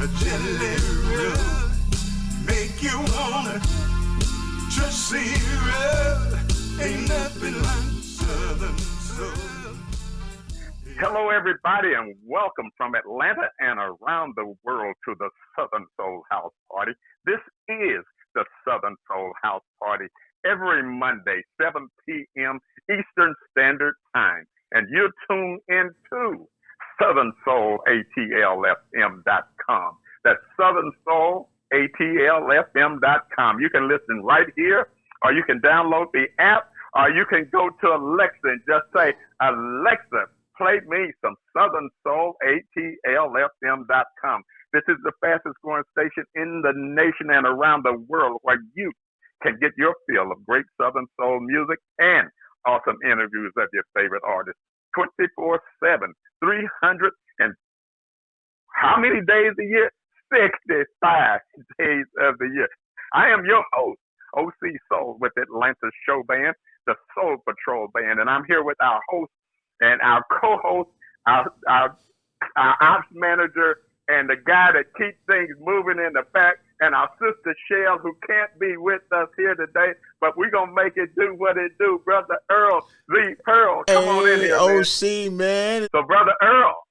A jelly roll make you wanna just see roll. Ain't nothing like Southern soul. Hello, everybody, and welcome from Atlanta and around the world to the Southern Soul House Party. This is the Southern Soul House Party every Monday, 7 p.m. Eastern Standard Time. And you're tuned into Southern Soul, ATLFM.com. That's Southern Soul, ATLFM.com. You can listen right here, or you can download the app, or you can go to Alexa and just say, Alexa, play me some Southern Soul, ATLFM.com. This is the fastest growing station in the nation and around the world where you can get your fill of great Southern Soul music and awesome interviews of your favorite artists 24/7, 300 and how many days a year? 65 days of the year. I am your host, OC Soull with Atlanta Show Band, the Soul Patrol Band, and I'm here with our host and our co-host, our ops manager, and the guy that keeps things moving in the back, and our sister Shell, who can't be with us here today, but we're going to make it do what it do. Brother Earl, the Pearl, come on in here, OC, man. So, Brother Earl,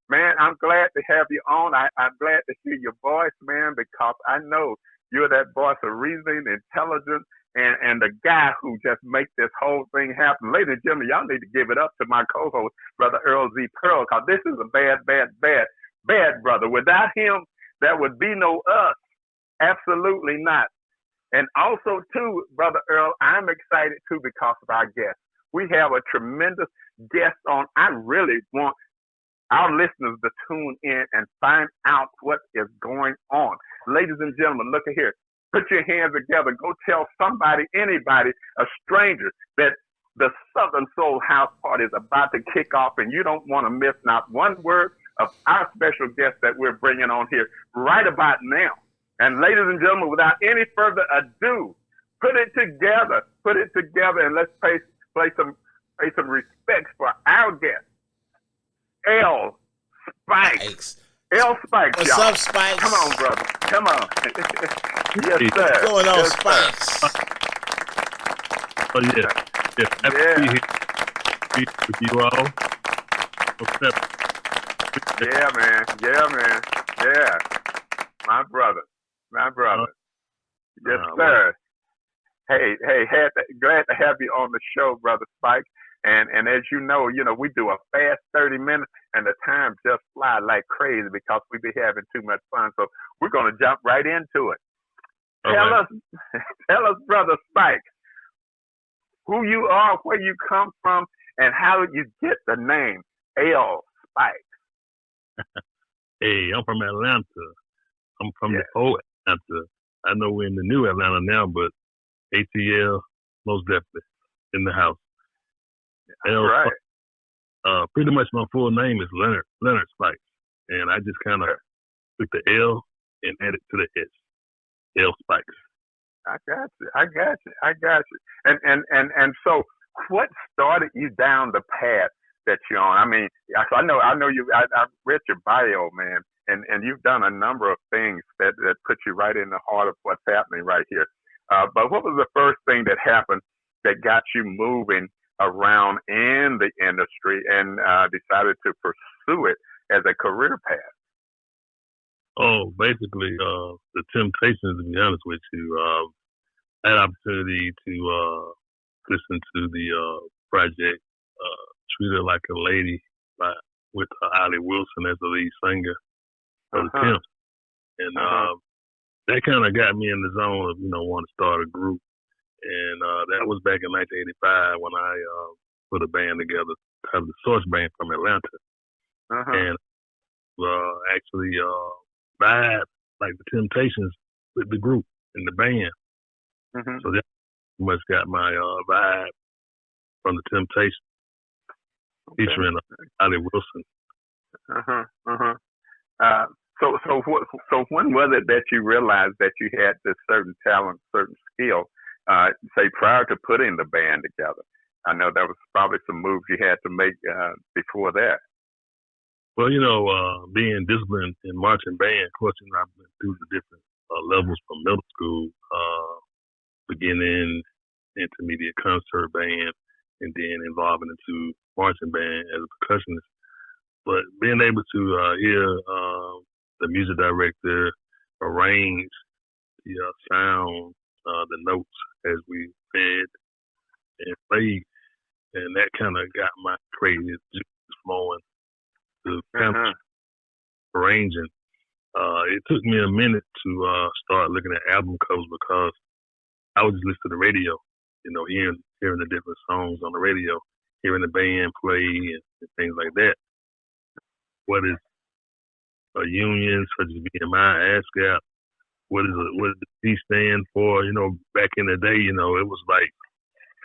man, I'm glad to have you on. I'm glad to hear your voice, man, because I know you're that voice of reasoning, intelligence, and the guy who just makes this whole thing happen. Ladies and gentlemen, y'all need to give it up to my co-host, Brother Earl Z. Pearl, because this is a bad brother. Without him, there would be no us. Absolutely not. And also, too, Brother Earl, I'm excited, too, because of our guest. We have a tremendous guest on. I really want our listeners to tune in and find out what is going on. Ladies and gentlemen, look at here. Put your hands together. Go tell somebody, anybody, a stranger, that the Southern Soul House Party is about to kick off, and you don't want to miss not one word of our special guest that we're bringing on here right about now. And ladies and gentlemen, without any further ado, put it together, and let's pay some respects for our guest, Earl Spikes. Earl Spikes, What's y'all. up, Spikes? Come on, brother. Come on. Yes, sir. What's going on, yes, Spikes? Oh, yeah. Happy to be here with you all. Yeah, man. Yeah. My brother. Yes, sir. Hey, glad to have you on the show, Brother Spike. And as you know, we do a fast 30 minutes, and the time just fly like crazy because we be having too much fun. So we're going to jump right into it. Tell us, Brother Spike, who you are, where you come from, and how did you get the name Earl Spike? Hey, I'm from Atlanta. I'm from the old Atlanta. I know we're in the new Atlanta now, but ATL, most definitely, in the house. Right. Pretty much my full name is Leonard Spikes, and I just kind of took the L and added to the S. L Spikes. I got you. And so, what started you down the path that you're on? I mean, I know you. I read your bio, man, and you've done a number of things that put you right in the heart of what's happening right here. But what was the first thing that happened that got you moving around in the industry and decided to pursue it as a career path? Oh, basically, the Temptations, to be honest with you. I had opportunity to listen to the project, Treat Her Like a Lady, with Ollie Wilson as the lead singer of the Temps. And that kind of got me in the zone of, wanting to start a group. And that was back in 1985 when I put a band together, the Source Band from Atlanta. And actually vibe like the Temptations with the group and the band. So that much got my vibe from the Temptations, featuring Ollie Wilson. So when was it that you realized that you had this certain talent, certain skill, say prior to putting the band together? I know there was probably some moves you had to make before that. Well, being disciplined in marching band, of course, I've been through the different levels from middle school, beginning, intermediate concert band, and then evolving into marching band as a percussionist. But being able to hear the music director arrange the sound, the notes as we read and played, and that kind of got my creative juices flowing to kind of arranging. It took me a minute to start looking at album covers because I would just listen to the radio, hearing the different songs on the radio, hearing the band play and things like that. What is a union such as BMI, ASCAP? What does the C stand for? Back in the day, it was like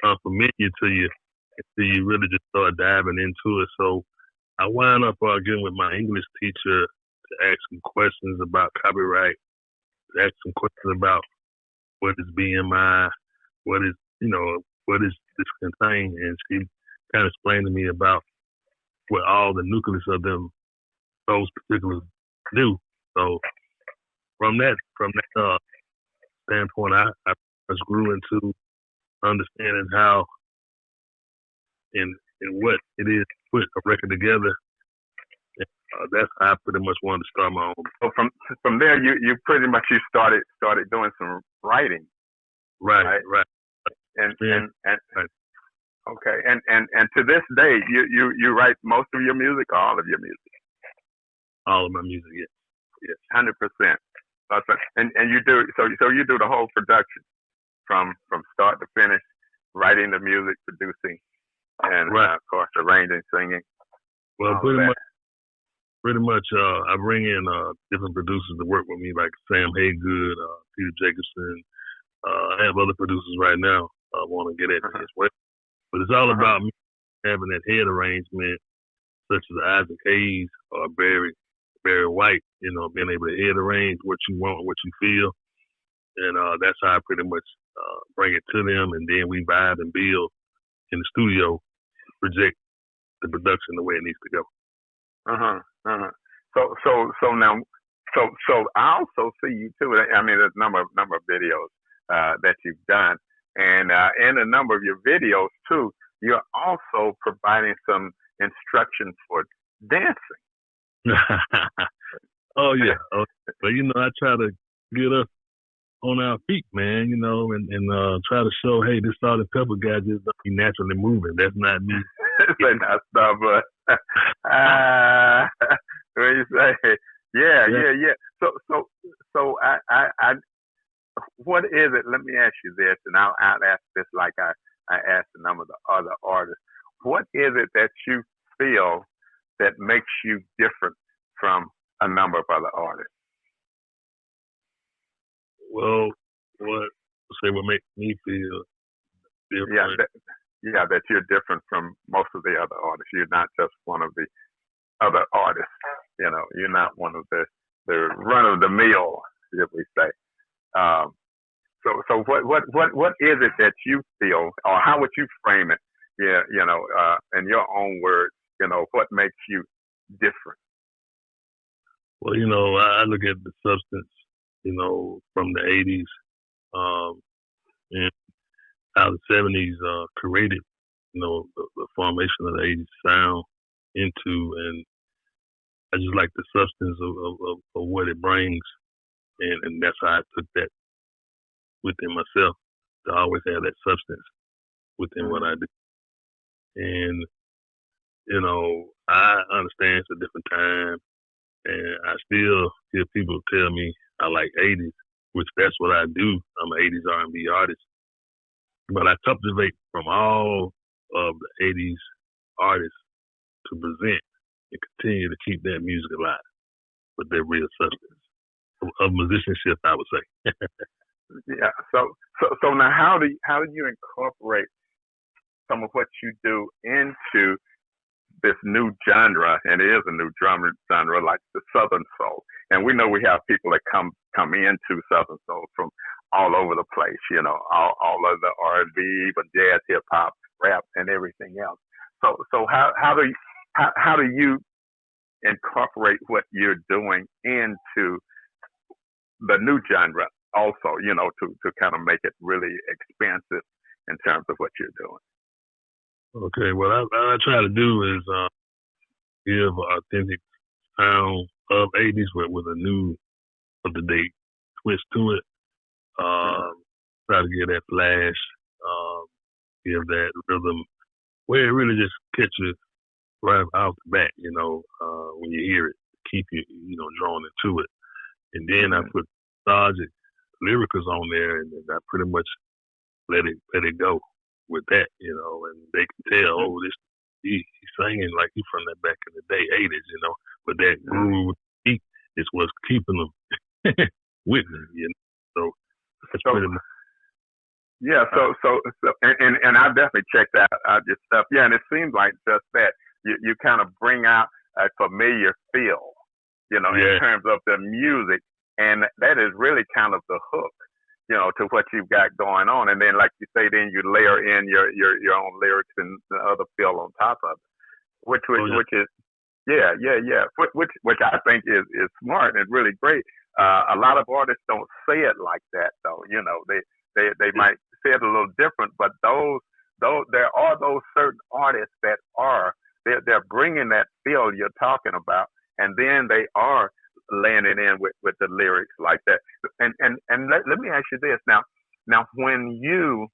unfamiliar to you until you really just start diving into it. So I wound up getting with my English teacher to ask some questions about copyright, to ask some questions about what is BMI, what is this contain, and she kind of explained to me about what all the nucleus of those particular do. So from that standpoint, I just grew into understanding how and what it is to put a record together. That's how I pretty much wanted to start my own. So from there, you pretty much started doing some writing. Right. And okay, and to this day, you write most of your music, or all of your music? All of my music, yes. 100%. And you do so you do the whole production from start to finish, writing the music, producing, and of course arranging, singing. Well, pretty much, I bring in different producers to work with me, like Sam Haygood, Peter Jacobson. I have other producers right now I want to get at me as well. But it's all about me having that head arrangement, such as Isaac Hayes or Barry White, being able to head arrange what you want, what you feel. And that's how I pretty much bring it to them. And then we vibe and build in the studio to project the production the way it needs to go. So now, so I also see you too. I mean, there's a number of videos that you've done, and in a number of your videos too, you're also providing some instructions for dancing. Oh yeah. But I try to get us on our feet, man. And try to show, hey, this Salt and Pepper guy just don't be naturally moving. That's not me. Say not stuff, but what you say? Yeah. So I what is it? Let me ask you this, and I'll ask this like I asked a number of the other artists. What is it that you feel that makes you different from a number of other artists? Well, what makes me feel different? That you're different from most of the other artists. You're not just one of the other artists. You're not one of the run of the mill, if we say. So what is it that you feel, or how would you frame it? In your own words, what makes you different? Well, I look at the substance, from the 80s, and how the 70s created, the formation of the 80s sound into, and I just like the substance of what it brings, and that's how I took that within myself, to always have that substance within what I do. And, I understand it's a different time, and I still hear people tell me I like 80s, which that's what I do. I'm an 80s R&B artist. But I cultivate from all of the 80s artists to present and continue to keep that music alive with their real substance of musicianship, I would say. Yeah. So now, how do you incorporate some of what you do into this new genre? And it is a new genre, like the Southern Soul. And we know we have people that come into Southern Soul from all over the place. All of the R&B, but jazz, hip hop, rap, and everything else. So how do you incorporate what you're doing into the new genre also, to kind of make it really expansive in terms of what you're doing. Okay, what I try to do is give authentic sound of 80s with a new up-to-date twist to it. Try to give that flash, give that rhythm where it really just catches right off the bat, when you hear it, keep you, drawn into it. And then I put nostalgic lyrics on there, and I pretty much let it go with that, and they can tell, he's singing like he's from that back in the day, 80s, but that groove is what's keeping them with me, So that's pretty much. Yeah, so and I've definitely checked out your stuff. Yeah, and it seems like just that you kind of bring out a familiar feel, in terms of the music, and that is really kind of the hook, to what you've got going on. And then, like you say, then you layer in your own lyrics and the other feel on top of it, which is which I think is smart and really great. A lot of artists don't say it like that, though. They might say it a little different, but those there are those certain artists that they're bringing that feel you're talking about, and then they are laying it in with the lyrics like that. And let me ask you this now when you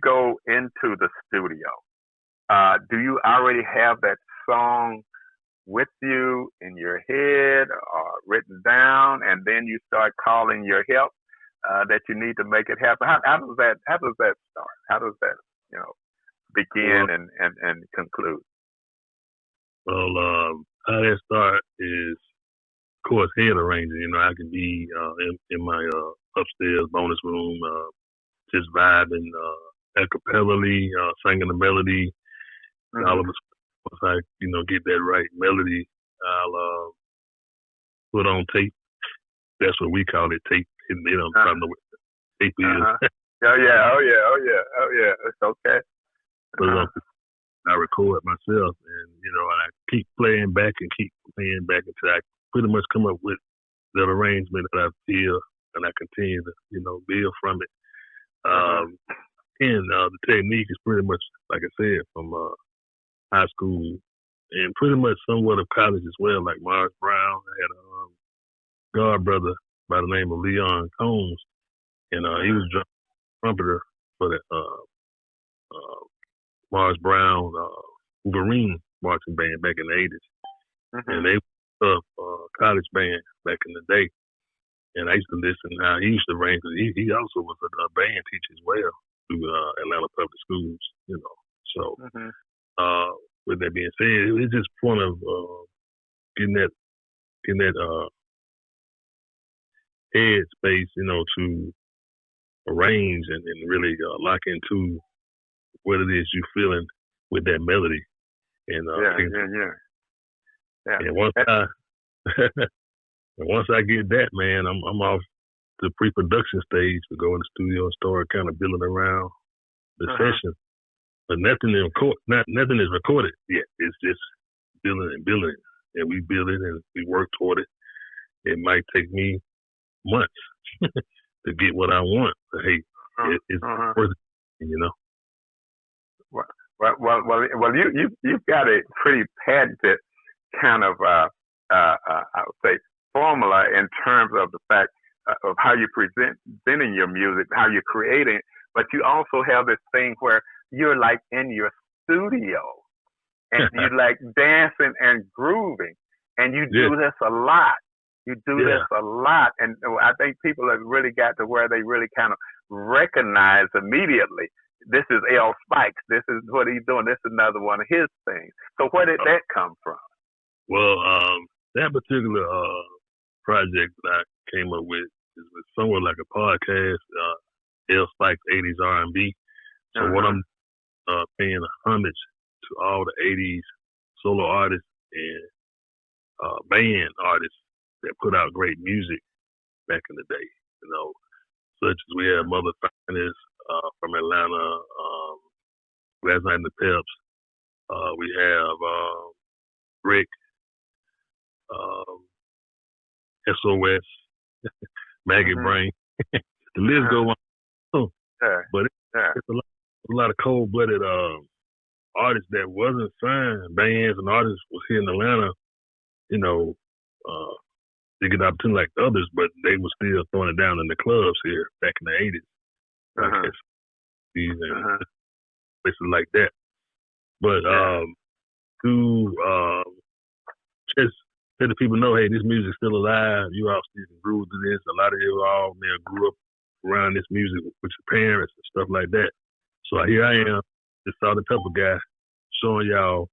go into the studio, do you already have that song with you in your head or written down, and then you start calling your help that you need to make it happen? How does that start? How does that begin and conclude? Well, how that start is, of course, head arranging. I can be in my upstairs bonus room, just vibing, a cappella-ly, singing the melody. All of a sudden, once I get that right melody, I'll put on tape. That's what we call it, tape. They don't probably know what tape is. Oh yeah. It's okay. I record myself, and I keep playing back until I pretty much come up with that arrangement that I feel, and I continue to build from it. And the technique is pretty much, like I said, from high school and pretty much somewhat of college as well. Like Mars Brown, I had a guard brother by the name of Leon Combs, and he was trumpeter for the Mars Brown Wolverine marching band back in the 80s. And they were a college band back in the day. And I used to listen how he used to arrange, because he also was a band teacher as well through Atlanta Public Schools, So with that being said, it's just point of getting that head space, to arrange and really lock into what it is you're feeling with that melody. And And once I get that, man, I'm off the pre-production stage to go in the studio and start kind of building around the session. But nothing is recorded yet. It's just building it, and we build it and we work toward it. It might take me months to get what I want. But hey, it's worth it, Well, you've got a pretty patented kind of I would say formula in terms of the fact of how you presenting your music, how you're creating, but you also have this thing where you're like in your studio and you like dancing and grooving, and you do this a lot. You do this a lot, and I think people have really got to where they really kind of recognize immediately, this is Earl Spikes, this is what he's doing, this is another one of his things. So where did that come from? Well, that particular project that I came up with is somewhat like a podcast, Earl Spikes 80s R&B. So what I'm paying homage to all the 80s solo artists and band artists that put out great music back in the day, such as we have Mother Finest from Atlanta, Last Night in the Peps. We have Rick SOS, Maggot Brain. The list goes on. But it's a lot of cold-blooded artists that wasn't signed, bands and artists was here in Atlanta, they get the opportunity like others, but they were still throwing it down in the clubs here back in the 80s. And places like that. But to just let the people know, hey, this music's still alive. You all still can groove to this. A lot of you all grew up around this music with your parents and stuff like that. So here I am, this Salt and Pepper guy, showing y'all,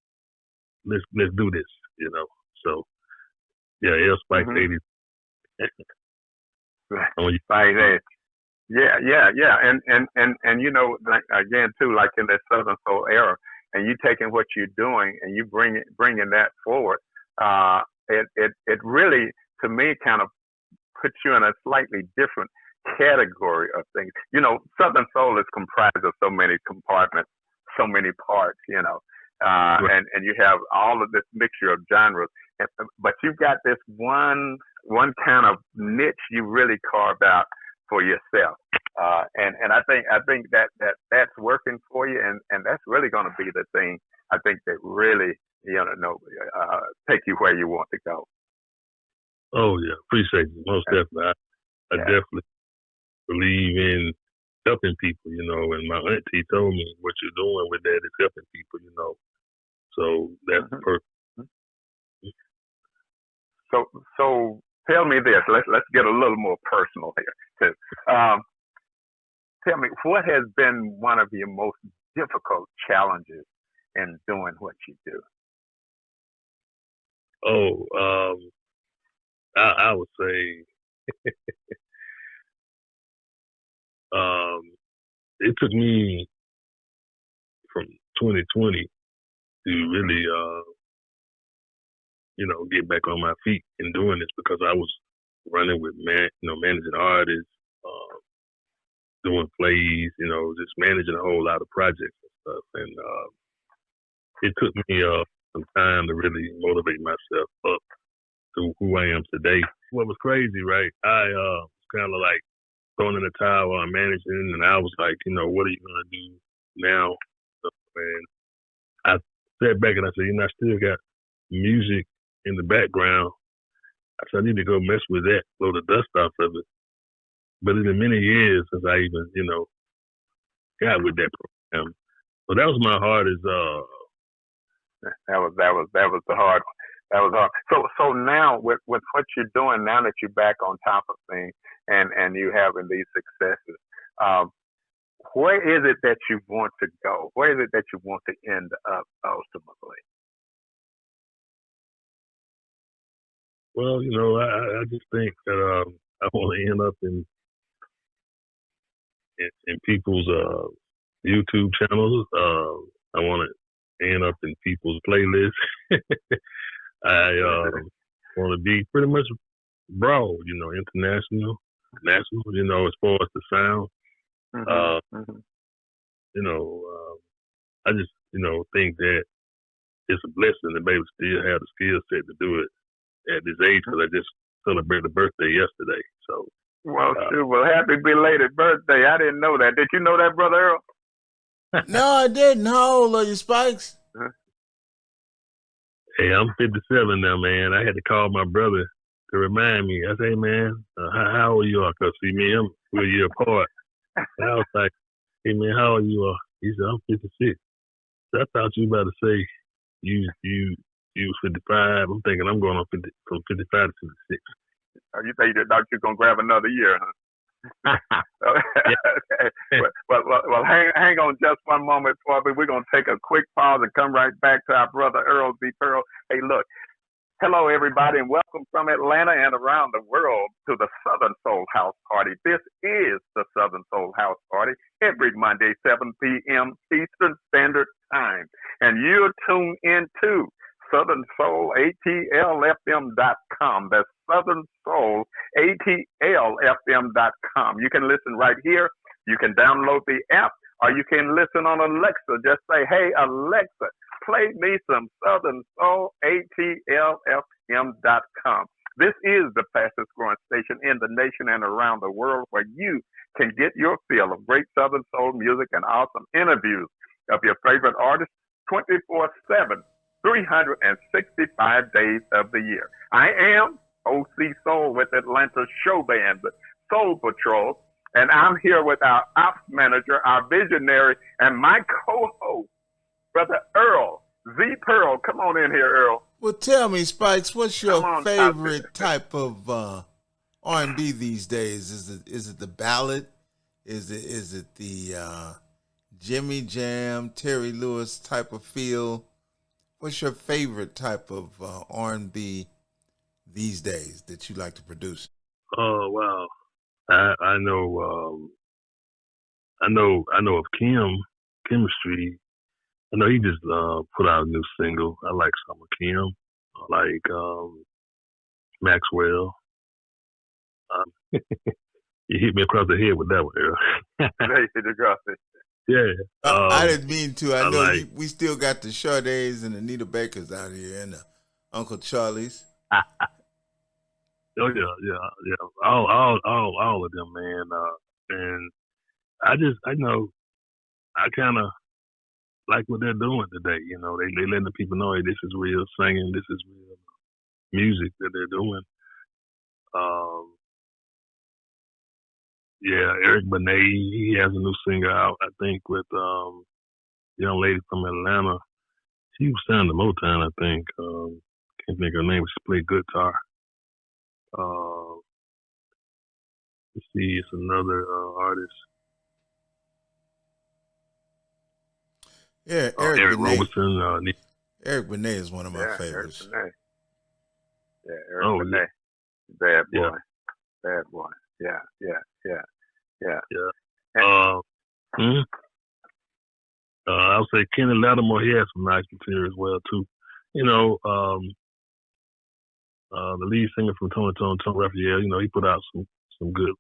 let's do this, So L Spike 80s. Right. Yeah. And like, again too, like in that Southern Soul era, and you taking what you're doing and you bringing that forward, it really, to me, kind of puts you in a slightly different category of things. Southern Soul is comprised of so many compartments, so many parts, and you have all of this mixture of genres, but you've got this one kind of niche you really carved out for yourself, and I think that's working for you, and that's really going to be the thing I think that really take you where you want to go. Oh yeah, appreciate you most definitely. I definitely believe in helping people, and my auntie told me what you're doing with that is helping people, so that's perfect. So tell me this. Let's get a little more personal here too. Tell me, what has been one of your most difficult challenges in doing what you do? I would say it took me from 2020 to really get back on my feet in doing this, because I was running with managing artists, doing plays, just managing a whole lot of projects and stuff. And it took me some time to really motivate myself up to who I am today. What was crazy, right? I was kind of like throwing in the towel on managing, and I was like, what are you gonna do now? And I sat back and I said, I still got music in the background. I said, I need to go mess with that, blow the dust off of it. But it's been many years since I even, got with that program. So that was my hardest. That was the hard one. That was hard. So now with what you're doing, now that you're back on top of things and you having these successes, where is it that you want to go? Where is it that you want to end up ultimately? Well, I just think that I want to end up in people's YouTube channels. I want to end up in people's playlists. I want to be pretty much broad, international, national, as far as the sound. I just, think that it's a blessing to be able to still have the skill set to do it at this age, because I just celebrated a birthday yesterday. So, well, happy belated birthday. I didn't know that. Did you know that, Brother Earl? No, I didn't. How old are you, Spikes? Hey, I'm 57 now, man. I had to call my brother to remind me. I say, hey, man, how old you are? Because, see, me and him, we're a year apart. And I was like, hey, man, how old you are? He said, I'm 56. So I thought you were about to say you was 55. I'm thinking I'm going on from 55 to 56. You think that you're going to grab another year, huh? Okay. Well, hang on just one moment, Bobby. We're going to take a quick pause and come right back to our brother Earl B. Pearl. Hey, look. Hello, everybody, and welcome from Atlanta and around the world to the Southern Soul House Party. This is the Southern Soul House Party every Monday, 7 p.m. Eastern Standard Time. And you're tuned into Southern Soul, ATLFM.com. That's Southern Soul, ATLFM.com. You can listen right here. You can download the app, or you can listen on Alexa. Just say, hey, Alexa, Play me some Southern Soul, ATLFM.com. This is the fastest growing station in the nation and around the world where you can get your fill of great Southern Soul music and awesome interviews of your favorite artists 24/7, 365 days of the year. I am OC Soull with Atlanta's show band, the Soul Patrol, and I'm here with our ops manager, our visionary, and my co-host, Brother Earl, Z Pearl. Come on in here, Earl. Well, tell me, Spikes, what's your favorite type of R&B these days? Is it the ballad? Is it the Jimmy Jam, Terry Lewis type of feel? What's your favorite type of R&B these days that you like to produce? Oh wow, I know of Chemistry. I know he just put out a new single. I like some of Kim. I like Maxwell. You hit me across the head with that one, Earl. Yeah. I didn't mean to. I know like, we still got the Sade's and Anita Bakers out here and the Uncle Charlie's. Oh yeah. All of them, man. And I kind of like what they're doing today. You know, they letting the people know, hey, this is real singing, this is real music that they're doing. Yeah, Eric Benet, he has a new singer out, I think, with young lady from Atlanta. She was signed to Motown, I think. Can't think of her name. She played guitar. Let's see, it's another artist. Yeah, Eric Roberson. Eric Benet is one of my favorites. Eric Benet. Bad boy. Bad boy. Yeah. I would say Kenny Lattimore, he has some nice material as well too. You know, the lead singer from Tony Raphael, you know, he put out some good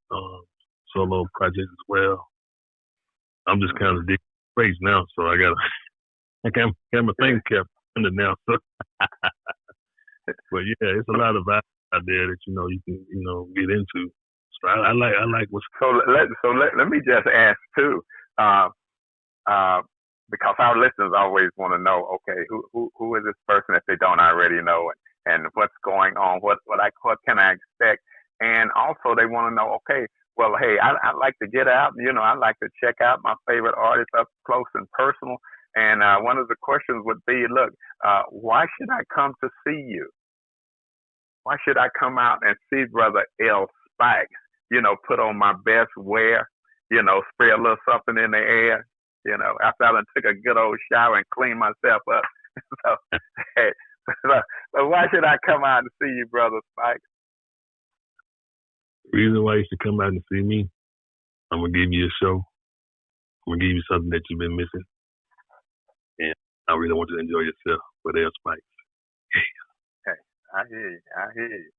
solo projects as well. I'm just kind of digging praise now, so I got my things kept under now. So. But yeah, it's a lot of vibes out there that you can get into. So I like what's let me just ask too, because our listeners always want to know, okay, who is this person if they don't already know, and what's going on, what can I expect, and also they want to know, okay, well, hey, I like to get out, I like to check out my favorite artists up close and personal, and one of the questions would be, look, why should I come to see you? Why should I come out and see Brother L. Spikes? Put on my best wear, spray a little something in the air, after I done took a good old shower and cleaned myself up. So, hey, but why should I come out and see you, Brother Spikes? The reason why you should come out and see me, I'm going to give you a show. I'm going to give you something that you've been missing. And I really want you to enjoy yourself with L. Spikes. Hey, I hear you.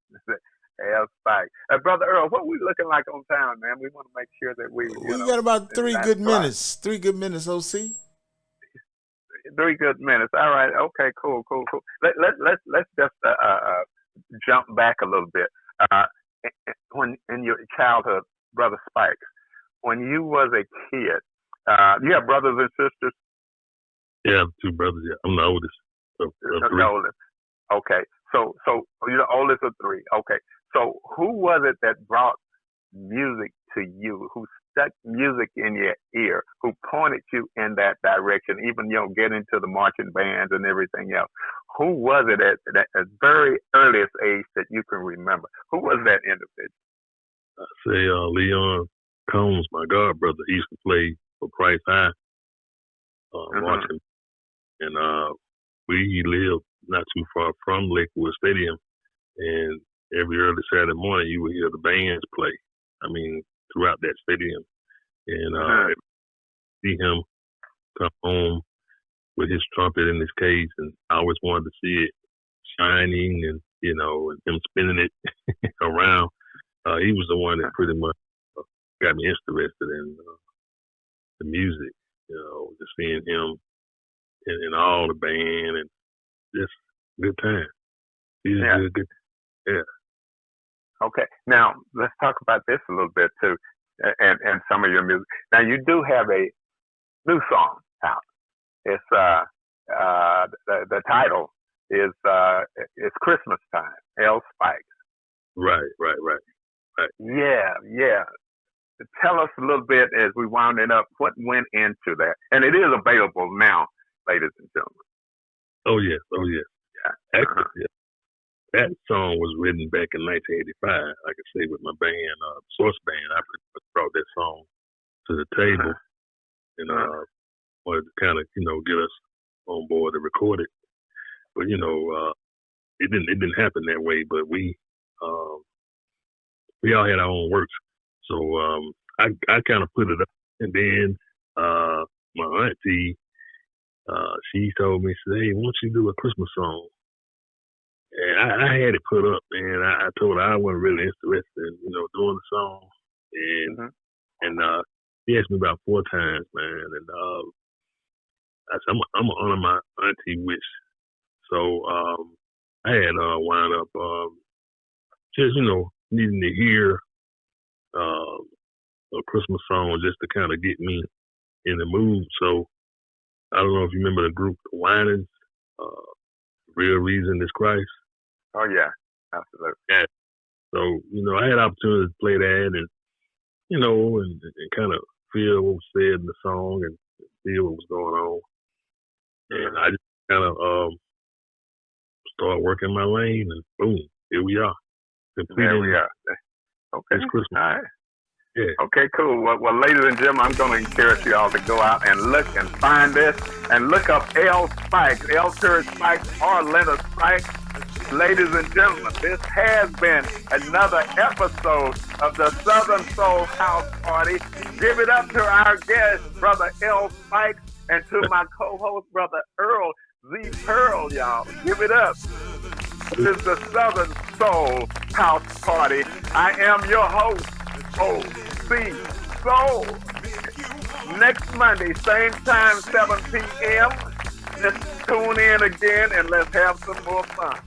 L. Spike. Brother Earl, what we looking like on town, man? We want to make sure that we got about 3 good minutes. 3 good minutes, OC. 3 good minutes. All right. Okay. Cool. Let's just jump back a little bit. When in your childhood, Brother Spikes, when you was a kid, you have brothers and sisters? Yeah, I have 2 brothers. Yeah, I'm the oldest. Of 3. The oldest. Okay. So you're the oldest of 3. Okay. So who was it that brought music to you? Who stuck music in your ear? Who pointed you in that direction? Even getting to the marching bands and everything else. Who was it at a very earliest age that you can remember? Who was that individual? I say Leon Combs, my god brother. He used to play for Price High, marching, and we lived not too far from Lakewood Stadium, and every early Saturday morning you would hear the bands play. I mean, throughout that stadium, and see him come home with his trumpet in his case, and I always wanted to see it shining, and and him spinning it around. He was the one that pretty much got me interested in the music. Just seeing him and all the band, and just good time. Good. Yeah. Okay. Now let's talk about this a little bit too, and some of your music. Now you do have a new song out. It's the title is it's Christmas Time. Earl Spikes. Right. Yeah. Tell us a little bit as we wounding up what went into that, and it is available now, ladies and gentlemen. Oh yes. Yeah. Actually, that song was written back in 1985. Like I say, with my band, Source Band. I brought that song to the table, and wanted to kind of get us on board to record it. But it didn't happen that way. But we all had our own works, so I kind of put it up, and then my auntie she told me, she said, "Hey, why don't you do a Christmas song?" And I had it put up, and I told her I wasn't really interested in doing the song, and she asked me about 4 times, man, and I said I'm gonna honor my auntie wish. So I had wound up just needing to hear a Christmas song just to kind of get me in the mood. So I don't know if you remember the group The Winans, Real Reason is Christ. Oh yeah, absolutely. Yeah. So I had opportunity to play that, and and kind of feel what was said in the song and feel what was going on. And I just kind of started working my lane, and boom, here we are. There we are. Okay. It's Christmas. All right. Yeah. Okay, cool. Well, ladies and gentlemen, I'm going to encourage you all to go out and look and find this, and look up Earl Spikes, Earl Spikes, or Leonard Spikes. Ladies and gentlemen, this has been another episode of the Southern Soul House Party. Give it up to our guest, Brother Earl Spikes, and to my co-host, Brother Earl Z. Pearl, y'all. Give it up. This is the Southern Soul House Party. I am your host, O.C. Soull. Next Monday, same time, 7 p.m. Just tune in again and let's have some more fun.